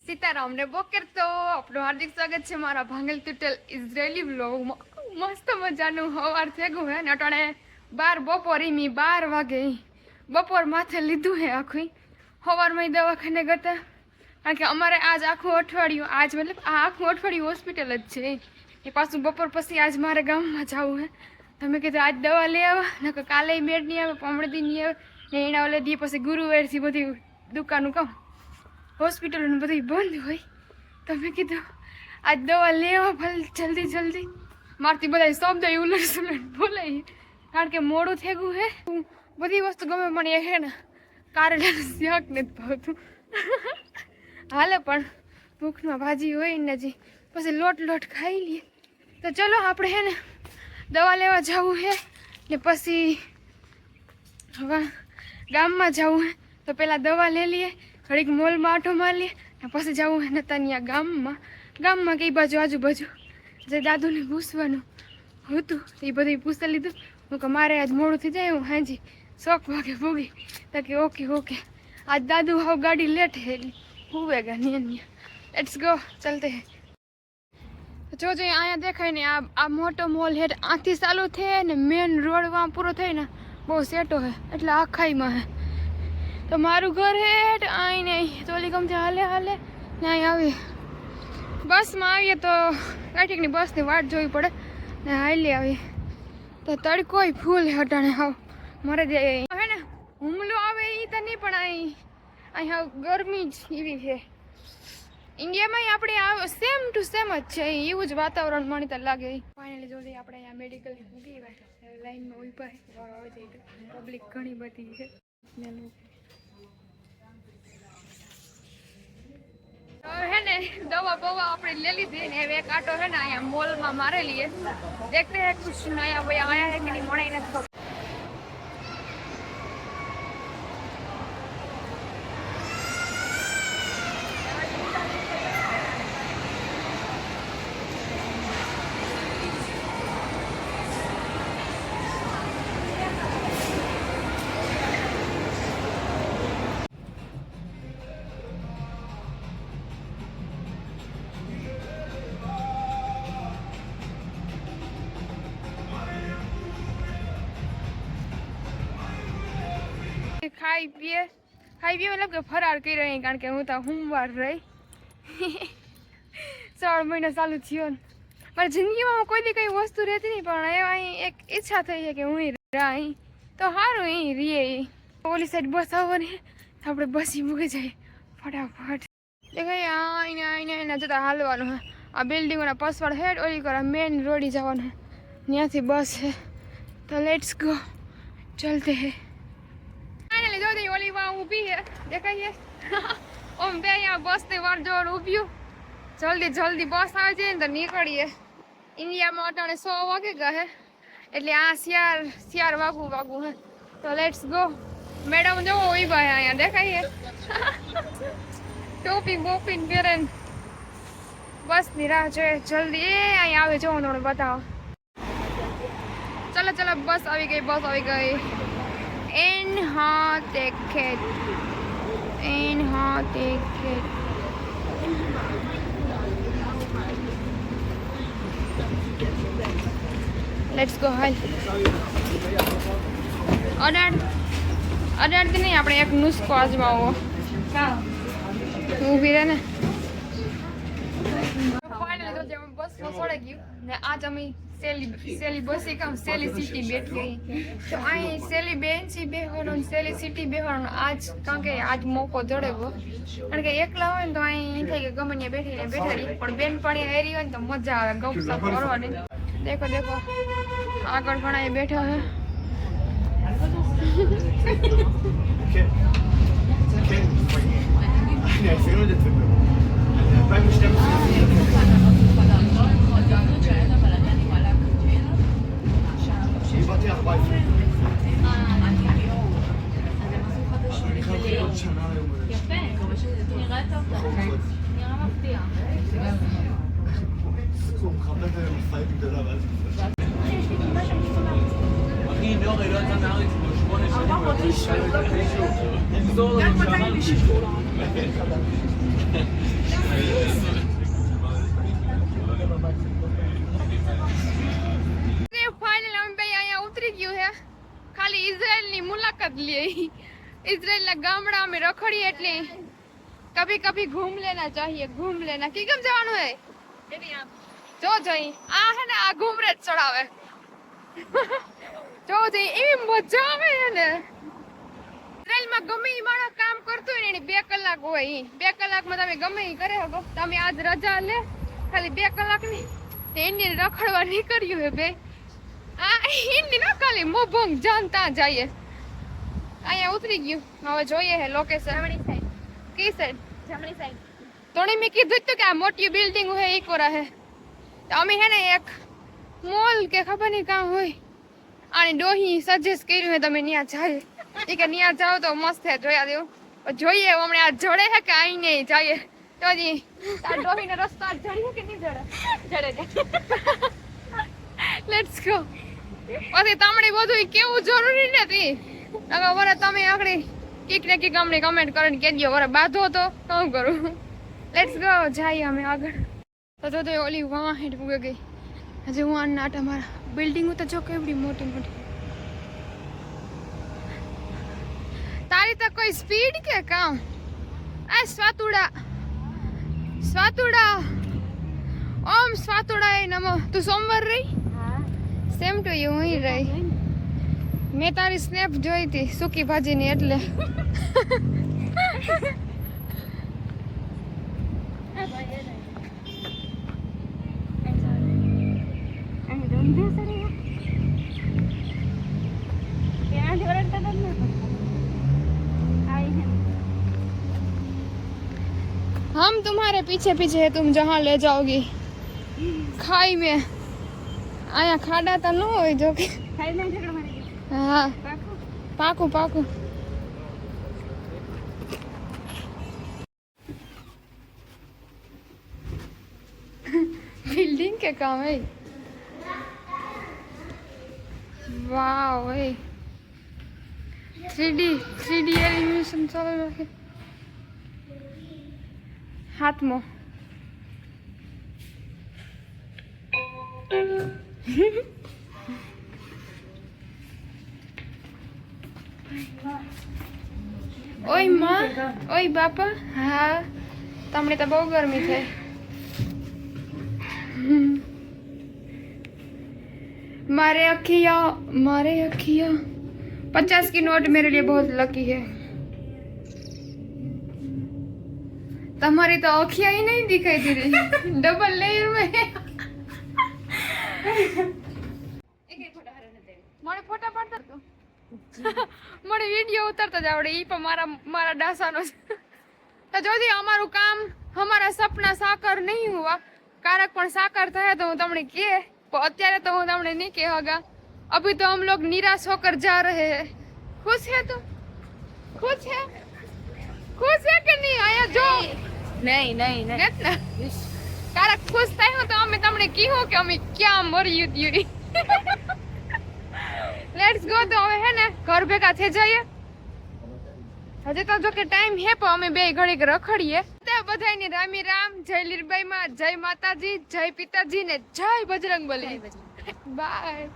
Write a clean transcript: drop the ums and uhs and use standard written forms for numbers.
સીતારામ ને બોકેર તો આપણું હાર્દિક સ્વાગત છે મારા ભાંગેલ તૂટેલ ઇઝરાયલી વ્લોગમાં. મસ્ત મજાનું સવાર થઈ ગયું હે ને અટાણે 12 બપોર મી 12 વાગે બપોર માથે લીધું હે આખું સવારમાં દવાખાને ગતા કારણ કે અમારે આજ આખું અઠવાડિયું આજ મતલબ આ આખું અઠવાડિયું હોસ્પિટલ જ છે એ પાછું બપોર પછી આજ મારે ગામમાં જવું હે. તમે કીધું આજ દવા લઈ આવા નકર કાલે મેળ નહીં આવે પમણદી નહીં આવે ને એના ઓલે દી પછી ગુરુવારથી બધી દુકાનું કામ હોસ્પિટલ બધું બંધ હોય. તમે કીધું આજ દવા લેવા ભલે જલ્દી મારથી બધા શબ્દ ઉલટ બોલાય કારણ કે મોડું થઈ ગયું હે. બધી વસ્તુ ગમે પણ એ હે ને કારેલાનું શાક નથી ભાવતું. હાલે પણ ભૂખમાં ભાજી હોય ને જી પછી લોટ ખાઈ લઈએ. તો ચલો આપણે હે ને દવા લેવા જવું હે ને પછી હવે ગામમાં જવું હે તો પહેલાં દવા લઈ લઈએ ઘડીક મોલમાં આંટો મારી લઈએ ને પછી જવું હે ને ત્યાં ગામમાં કઈ બાજુ આજુબાજુ જે દાદુને પૂછવાનું હતું એ બધું પૂછતા લીધું. હું કે મારે આજ મોડું થઈ જાય હું હાજી 100 વાગે ભોગી તો કે ઓકે આજ દાદુ હવે ગાડી લેટ હે હુવેગા નિયન લેટ્સ ગો ચલતે હે. જો અહીંયા દેખાય ને આ મોટો મોલ હેઠ આથી ચાલુ થાય ને મેન રોડમાં પૂરો થાય ને બહુ સેટો હે એટલે આખાઈમાં હે. તો મારું ઘર હેઠ અહીં નહીં તો ઓલી ગમથી હાલે ને અહીં આવી બસમાં આવીએ તો કાઠીકની બસની વાટ જોવી પડે ને હાલી આવીએ તો તડકોય ફૂલ હટાણે હાવ મરે દે હે ને હુમલો આવે એ તો નહીં પણ અહીં હાવ ગરમી જ એવી છે. ઇન્ડિયામાં આપણે સેમ ટુ સેમ જ છે એવું જ વાતાવરણ મને તો લાગે. ફાઇનલી જોડી આપણે અહીંયા મેડિકલ મૂકી લાઈનમાં ઉભા પબ્લિક ઘણી બધી છે. है ने दवा बवा अपने ले ली थी ने एक आटो है ना यहाँ मॉल में मारे लिए देखते हैं कुछ नया वो आया है कि नहीं मोड़ा ही नहीं. खाई पिए मतलब કે ફરાર કરી રહી કારણ કે હું તો સોમવાર રહી 4 મહિના ચાલુ થયો ને મારી જિંદગીમાં કોઈ દી કઈ વસ્તુ રહેતી નહીં પણ એ અહીં એક ઈચ્છા થઈ છે કે હું અહીં તો સારું અહીં રીએ ઓલી સાઈડ બસ આવવાની આપણે બસી મૂકી જઈએ ફટાફટ. દેખાય આઈને જતા હાલવાનું હે આ બિલ્ડિંગોના પસવાડ હેડ ઓલી કરા મેન રોડી જવાનું હે ત્યાંથી બસ છે તો લેટ્સ ગો ચલતે હે. ફાઇનલી જો દઈ ઓલી વાં ઊભી હે દેખાય ઓમ બે અહીંયા બસ તે વાર જોડ ઊભ્યું જલ્દી બસ આવી જાય ને તો નીકળીએ. ઇન્ડિયામાં અટાણે 100 વાગે ગયા હે એટલે આ શિયાર વાગું હે તો લેટ્સ ગો. મેડમ જો ઊભા હે અહીંયા દેખાય ટોપી બોપી પહેરે બસની રાહ જોઈએ જલ્દી એ અહીંયા આવે જો તમને બતાવો. ચલો બસ આવી ગઈ. Inhatekhet. Let's go હાલ. અડાડતી નહીં આપણે એક નુસ્ખો આજમાવો ઊભી રહે ને. બસમાં ચડી ગયું ને આજ અમે સેલી બસી કામ સેલી સિટી બેઠી તો અહીં સેલી બેન્ચી બેહવાનું સેલી સિટી બેહવાનું આજ કારણ કે આજ મોકો જડેવો કારણ કે એકલા હોય ને તો અહીં થાય કે ગમે ત્યાં બેઠીને બેઠાડી પણ બેન પાણી હેરી હોય ને તો મજા આવે ગપસપ કરવાની. દેખો આગળ ઘણા બેઠા હે. Sorry. स्वाद लिए इजराइल ना गामड़ा में रखड़ी એટલે कभी कभी घूम लेना चाहिए घूम लेना की કેમ જવાનું હે જો જઈ આ હે ને આ ઘૂમરે ચડાવે જો જઈ એ મજા આવે ને ઇઝરાયલ માં ગમે ઈ માણસ કામ કરતો હોય ને 2 કલાક હોય ઈ 2 કલાકમાં તમે ગમે ઈ કરે શકો તમે આજ રજા લે ખાલી 2 કલાક ની એની રખડવા નીકળ્યું હે બે આ હિન્દી ના ખાલી મોભંગ જાનતા જઈએ અહીંયા ઉતરી ગયું હવે જોઈએ હે લોકેશન જમણી સાઈડ કી સાઈડ જમણી સાઈડ તોણી મેં કીધું તો કે આ મોટી બિલ્ડિંગ હોય ઈ કોરા હે તો અમે હે ને એક મોલ કે ખબર નહીં કાં હોય આની ડોહી સજેસ્ટ કર્યું હે તમે ત્યાં જાય એ કે ત્યાં જાઓ તો મસ્ત હે જોયા દેવું જોઈએ હમણાં આ જડે હે કે અહીં નહીં જઈએ તો જી તાર ડોહીનો રસ્તો આ જડે કે નહીં જડે લેટ્સ ગો પછી તમને બધું કેવું જરૂરી નથી અગર વરે તમે આગળ કીક ને કીક અમને કમેન્ટ કરીને કહેજો વરે બાંધો તો શું કરું લેટ્સ ગો જઈએ અમે આગળ તો ઓલી વાં હેઠ પૂગે ગઈ હજી હું આ નાટા મારા બિલ્ડિંગ તો જો કેવડી મોટી મોટી તારી તો કોઈ સ્પીડ કે કામ આ સ્વાતુડા ઓમ સ્વાતુડા એ નમો તું સોમવાર રહી સેમ ટુ યુ હું રહી મેં તારી સ્નેપ જોઈ હતી સૂકી ભાજીની એટલે हम तुम्हारे पीछे पीछे है तुम जहाँ ले जाओगी खाई में आया खाड़ा तो न हो जो कि हाँ पाकू पाकू बिल्डिंग के काम है वाह भाई 3D एनिमेशन चल रहा है हाथ में ओय माँ ओय बापा हाँ तमने तो बहुत गर्मी थे मारे अखिया 50 की नोट मेरे लिए बहुत लकी है तुम्हारी तो अखियां ही नहीं दिखाई दे रही डबल लेयर में મને ફોટા પાડતા તો મને વિડિયો ઉતારતા જ આવડે ઈ પણ મારા ડાસાનો તો જોજી અમારું કામ हमारा सपना साकार नहीं हुआ कारक पण साकार થાય તો હું તમને કે પણ અત્યારે તો હું તમને નહીં કહેવાगा अभी तो हम लोग निराश होकर जा रहे हैं खुश है तो खुश है कि नहीं आया जो नहीं नहीं नहीं कारक खुश થાય તો અમે તમને કીધું કે અમે ક્યાં મર્યું ત્યુરી लेट्स गो तो હવે હે ને ઘર ભેગા થઈ જઈએ હજી તો જો કે ટાઈમ હે પણ અમે બે ઘડીક રખડીએ તે બધાયને રામી રામ જય લીરબાઈ માં જય માતાજી જય પિતાજી ને જય બજરંગબલી બાય